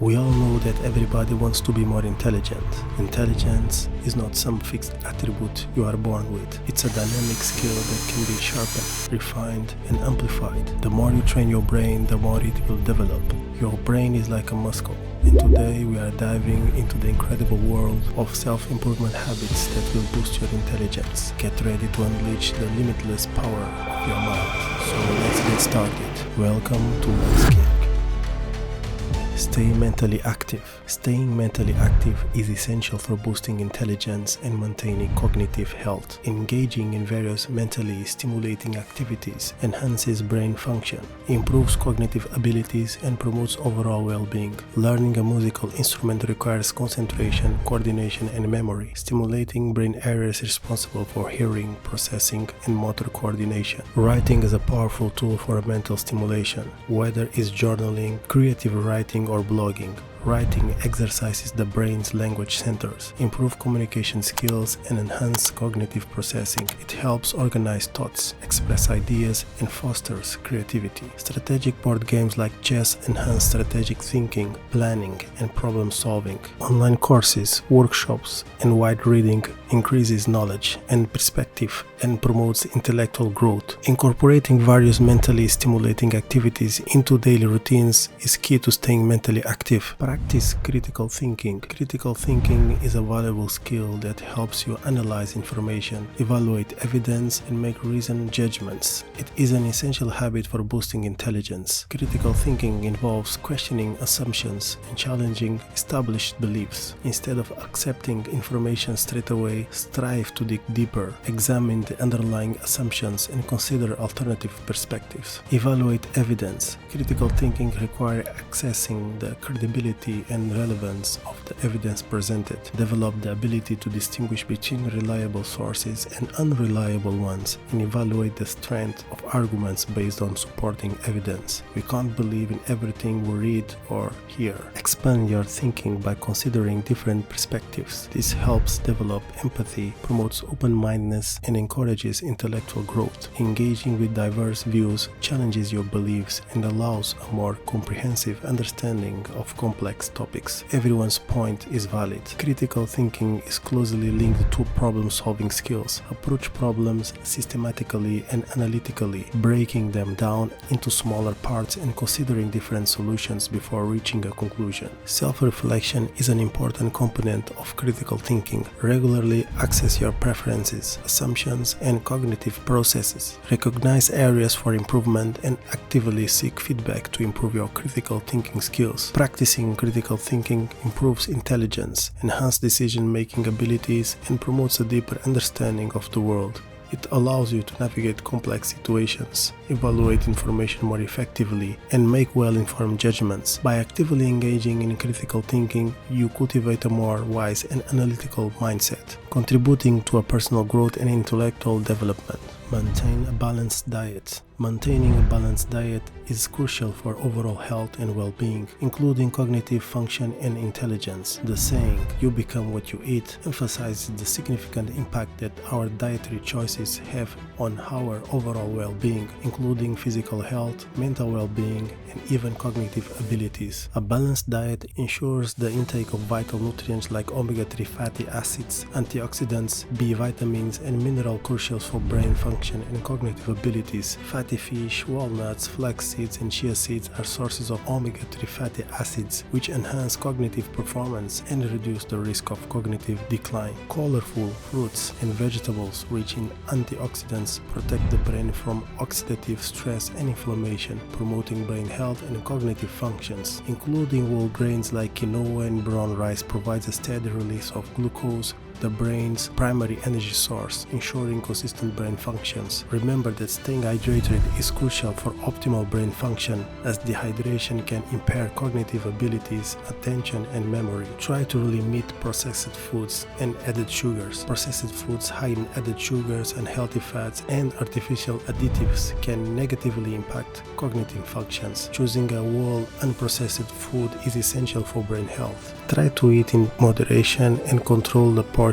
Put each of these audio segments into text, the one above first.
We all know that everybody wants to be more intelligent. Intelligence is not some fixed attribute you are born with. It's a dynamic skill that can be sharpened, refined, and amplified. The more you train your brain, the more it will develop. Your brain is like a muscle. And today we are diving into the incredible world of self-improvement habits that will boost your intelligence. Get ready to unleash the limitless power of your mind. So let's get started. Welcome to Let's Kick. Stay mentally active. Staying mentally active is essential for boosting intelligence and maintaining cognitive health. Engaging in various mentally stimulating activities enhances brain function, improves cognitive abilities, and promotes overall well-being. Learning a musical instrument requires concentration, coordination, and memory, stimulating brain areas responsible for hearing, processing, and motor coordination. Writing is a powerful tool for mental stimulation, whether it's journaling, creative writing, or blogging. Writing exercises the brain's language centers, improve communication skills, and enhance cognitive processing. It helps organize thoughts, express ideas, and fosters creativity. Strategic board games like chess enhance strategic thinking, planning, and problem solving. Online courses, workshops, and wide reading increases knowledge and perspective and promotes intellectual growth. Incorporating various mentally stimulating activities into daily routines is key to staying mentally active. Practice critical thinking. Critical thinking is a valuable skill that helps you analyze information, evaluate evidence, and make reasoned judgments. It is an essential habit for boosting intelligence. Critical thinking involves questioning assumptions and challenging established beliefs. Instead of accepting information straight away, strive to dig deeper, examine the underlying assumptions, and consider alternative perspectives. Evaluate evidence. Critical thinking requires accessing the credibility and relevance of the evidence presented. Develop the ability to distinguish between reliable sources and unreliable ones, and evaluate the strength of arguments based on supporting evidence. We can't believe in everything we read or hear. Expand your thinking by considering different perspectives. This helps develop empathy, promotes open-mindedness, and encourages intellectual growth. Engaging with diverse views challenges your beliefs and allows a more comprehensive understanding of complex topics. Everyone's point is valid. Critical thinking is closely linked to problem-solving skills. Approach problems systematically and analytically, breaking them down into smaller parts and considering different solutions before reaching a conclusion. Self-reflection is an important component of critical thinking. Regularly access your preferences, assumptions, and cognitive processes. Recognize areas for improvement and actively seek feedback to improve your critical thinking skills. Practicing critical thinking improves intelligence, enhances decision-making abilities, and promotes a deeper understanding of the world. It allows you to navigate complex situations, evaluate information more effectively, and make well-informed judgments. By actively engaging in critical thinking, you cultivate a more wise and analytical mindset, contributing to a personal growth and intellectual development. Maintain a balanced diet. Maintaining a balanced diet is crucial for overall health and well-being, including cognitive function and intelligence. The saying, "You become what you eat," emphasizes the significant impact that our dietary choices have on our overall well-being, including physical health, mental well-being, and even cognitive abilities. A balanced diet ensures the intake of vital nutrients like omega-3 fatty acids, antioxidants, B vitamins, and minerals crucial for brain function and cognitive abilities. Fatty fish, walnuts, flax seeds, and chia seeds are sources of omega-3 fatty acids, which enhance cognitive performance and reduce the risk of cognitive decline. Colorful fruits and vegetables rich in antioxidants protect the brain from oxidative stress and inflammation, promoting brain health and cognitive functions. Including whole grains like quinoa and brown rice provides a steady release of glucose, the brain's primary energy source, ensuring consistent brain functions. Remember that staying hydrated is crucial for optimal brain function, as dehydration can impair cognitive abilities, attention, and memory. Try to limit processed foods and added sugars. Processed foods high in added sugars, unhealthy fats, and artificial additives can negatively impact cognitive functions. Choosing a whole, unprocessed food is essential for brain health. Try to eat in moderation and control the portions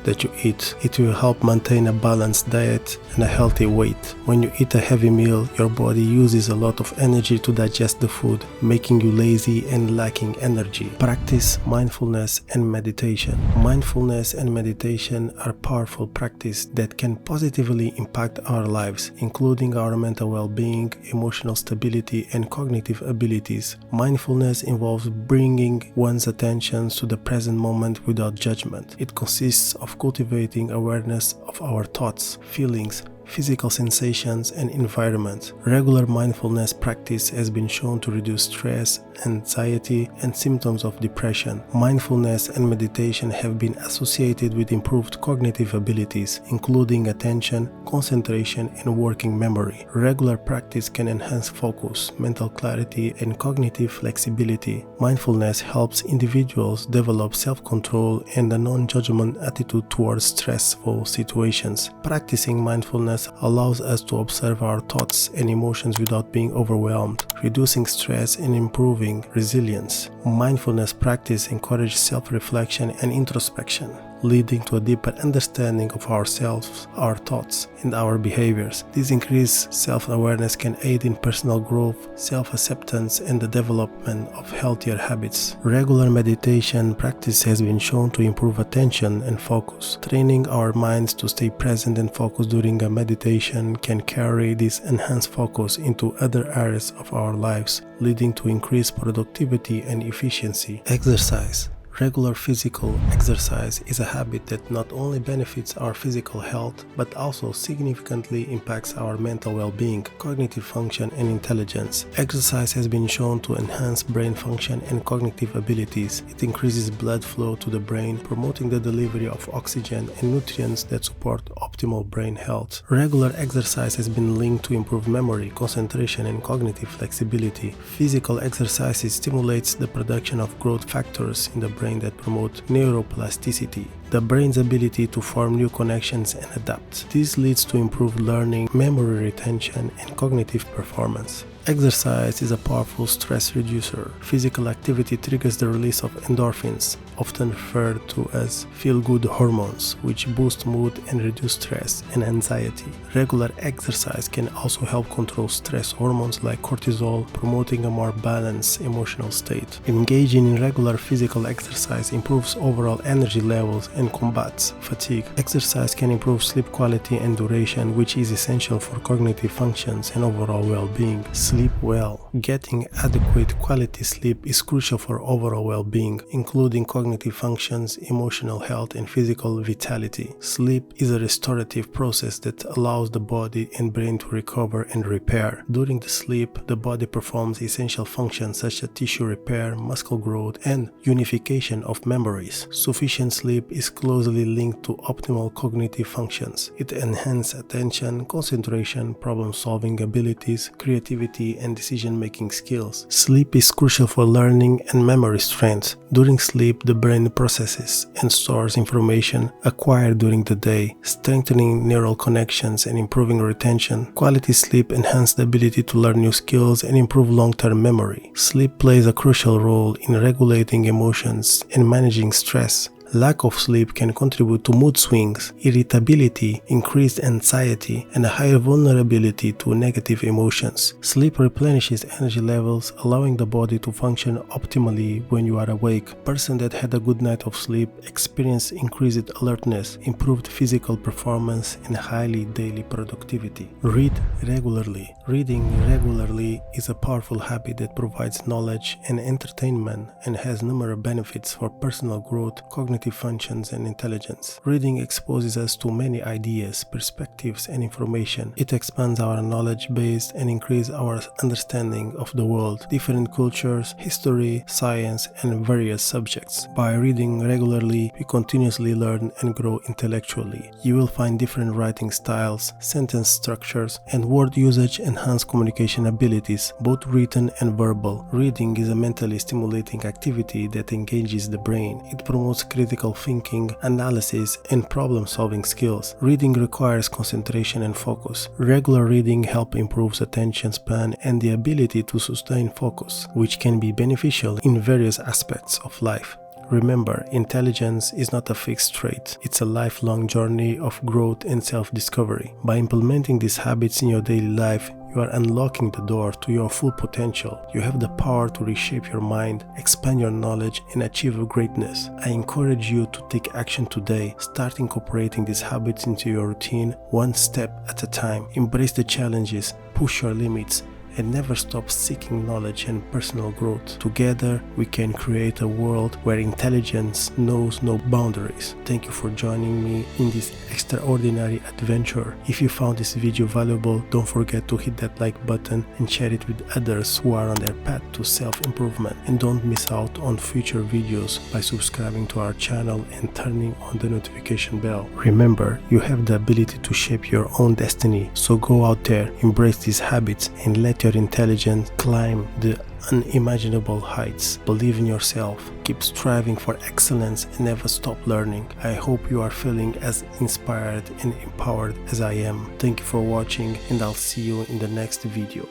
that you eat. It will help maintain a balanced diet and a healthy weight. When you eat a heavy heavy meal, your body uses a lot of energy to digest the food, making you lazy and lacking energy. Practice mindfulness and meditation. Mindfulness and meditation are powerful practices that can positively impact our lives, including our mental well-being, emotional stability, and cognitive abilities. Mindfulness involves bringing one's attention to the present moment without judgment. It consists of cultivating awareness of our thoughts, feelings, physical sensations, and environment. Regular mindfulness practice has been shown to reduce stress, anxiety, and symptoms of depression. Mindfulness and meditation have been associated with improved cognitive abilities, including attention, concentration, and working memory. Regular practice can enhance focus, mental clarity, and cognitive flexibility. Mindfulness helps individuals develop self-control and a non-judgment attitude towards stressful situations. Practicing mindfulness allows us to observe our thoughts and emotions without being overwhelmed, reducing stress and improving resilience. Mindfulness practice encourages self-reflection and introspection, leading to a deeper understanding of ourselves, our thoughts, and our behaviors. This increased self-awareness can aid in personal growth, self-acceptance, and the development of healthier habits. Regular meditation practice has been shown to improve attention and focus. Training our minds to stay present and focused during a meditation can carry this enhanced focus into other areas of our lives, leading to increased productivity and efficiency. Exercise. Regular physical exercise is a habit that not only benefits our physical health, but also significantly impacts our mental well-being, cognitive function, and intelligence. Exercise has been shown to enhance brain function and cognitive abilities. It increases blood flow to the brain, promoting the delivery of oxygen and nutrients that support optimal brain health. Regular exercise has been linked to improved memory, concentration, and cognitive flexibility. Physical exercise stimulates the production of growth factors in the brain that promote neuroplasticity, the brain's ability to form new connections and adapt. This leads to improved learning, memory retention, and cognitive performance. Exercise is a powerful stress reducer. Physical activity triggers the release of endorphins, often referred to as feel-good hormones, which boost mood and reduce stress and anxiety. Regular exercise can also help control stress hormones like cortisol, promoting a more balanced emotional state. Engaging in regular physical exercise improves overall energy levels and combats fatigue. Exercise can improve sleep quality and duration, which is essential for cognitive functions and overall well-being. Sleep well. Getting adequate quality sleep is crucial for overall well-being, including cognitive functions, emotional health, and physical vitality. Sleep is a restorative process that allows the body and brain to recover and repair. During the sleep, the body performs essential functions such as tissue repair, muscle growth, and unification of memories. Sufficient sleep is closely linked to optimal cognitive functions. It enhances attention, concentration, problem-solving abilities, creativity, and decision-making skills. Sleep is crucial for learning and memory strength. During sleep, the brain processes and stores information acquired during the day, strengthening neural connections and improving retention. Quality sleep enhances the ability to learn new skills and improve long-term memory. Sleep plays a crucial role in regulating emotions and managing stress. Lack of sleep can contribute to mood swings, irritability, increased anxiety, and a higher vulnerability to negative emotions. Sleep replenishes energy levels, allowing the body to function optimally when you are awake. A person that had a good night of sleep experiences increased alertness, improved physical performance, and highly daily productivity. Read regularly. Reading regularly is a powerful habit that provides knowledge and entertainment and has numerous benefits for personal growth, cognitive functions, and intelligence. Reading exposes us to many ideas, perspectives, and information. It expands our knowledge base and increases our understanding of the world, different cultures, history, science, and various subjects. By reading regularly, we continuously learn and grow intellectually. You will find different writing styles, sentence structures, and word usage enhance communication abilities, both written and verbal. Reading is a mentally stimulating activity that engages the brain. It promotes critical thinking, analysis, and problem-solving skills. Reading requires concentration and focus. Regular reading helps improve attention span and the ability to sustain focus, which can be beneficial in various aspects of life. Remember, intelligence is not a fixed trait. It's a lifelong journey of growth and self-discovery. By implementing these habits in your daily life, you are unlocking the door to your full potential. You have the power to reshape your mind, expand your knowledge, and achieve greatness. I encourage you to take action today. Start incorporating these habits into your routine, one step at a time. Embrace the challenges, push your limits, and never stop seeking knowledge and personal growth. Together, we can create a world where intelligence knows no boundaries. Thank you for joining me in this extraordinary adventure. If you found this video valuable, don't forget to hit that like button and share it with others who are on their path to self-improvement. And don't miss out on future videos by subscribing to our channel and turning on the notification bell. Remember, you have the ability to shape your own destiny, so go out there, embrace these habits, and let your intelligence climb the unimaginable heights. Believe in yourself, keep striving for excellence, and never stop learning. I hope you are feeling as inspired and empowered as I am. Thank you for watching, and I'll see you in the next video.